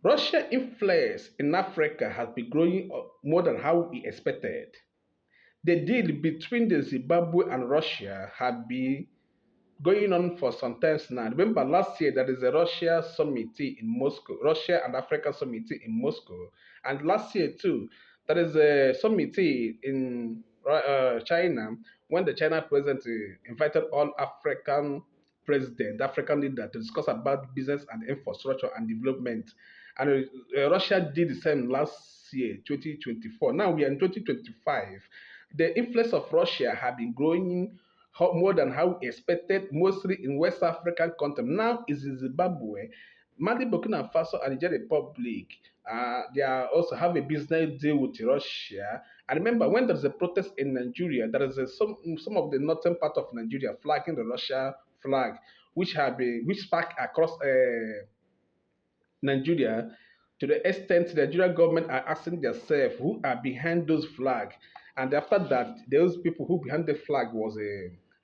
Russia influence in Africa has been growing more than how we expected. The deal between the Zimbabwe and Russia had been going on for some time now. Remember last year there is a Russia summit in Moscow, Russia and Africa summit in Moscow, and last year too there is a summit in China when the China president invited all African president, African leader to discuss about business and infrastructure and development. And Russia did the same last year, 2024. Now we are in 2025. The influence of Russia have been growing more than how we expected, mostly in West African continent. Now is in Zimbabwe, Mali, Burkina Faso, and Niger Republic. They are also have a business deal with Russia. And remember, when there's a protest in Nigeria, there is some of the northern part of Nigeria flagging the Russia flag, which spark across Nigeria to the extent the Nigerian government are asking themselves who are behind those flags. And after that, those people who behind the flag was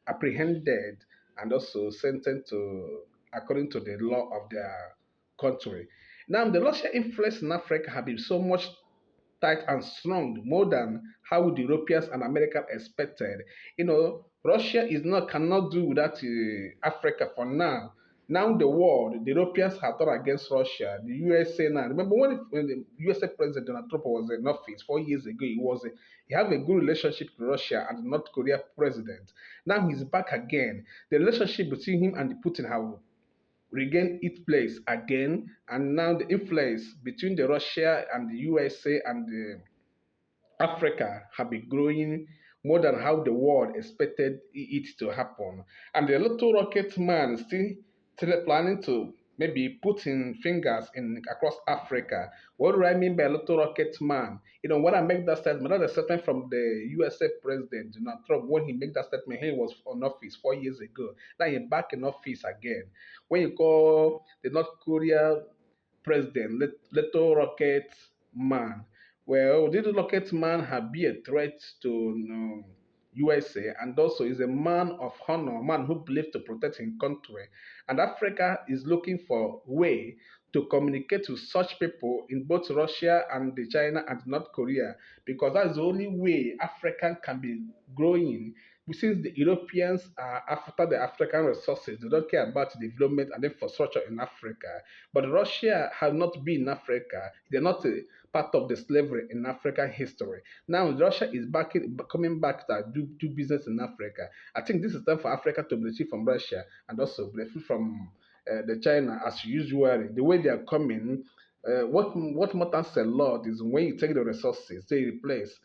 apprehended and also sentenced to according to the law of their country. Now, the Russian influence in Africa have been so much tight and strong, more than how the Europeans and Americans expected. Russia is not cannot do without Africa for now. Now the world, the Europeans have turned against Russia. The USA now. Remember when the USA President Donald Trump was in office 4 years ago, he had a good relationship with Russia and the North Korea president. Now he's back again. The relationship between him and Putin have regained its place again, and now the influence between the Russia and the USA and the Africa have been growing more than how the world expected it to happen. And the little rocket man is still planning to maybe put in fingers in across Africa. What do I mean by little rocket man? When I make that statement, that's a statement from the USA president Donald Trump when he made that statement, he was on office 4 years ago. Now he's back in office again. When you call the North Korea president little rocket man, well, this rocket man have been a threat to USA, and also is a man of honor, a man who believes to protect his country. And Africa is looking for way to communicate with such people in both Russia and the China and North Korea, because that's the only way Africa can be growing. Since the Europeans are after the African resources, they don't care about development and infrastructure in Africa. But Russia has not been in Africa. They're not a part of the slavery in African history. Now Russia is coming back to do business in Africa. I think this is time for Africa to benefit from Russia and also benefit from the China as usual. The way they are coming, what matters a lot is when you take the resources, they replace.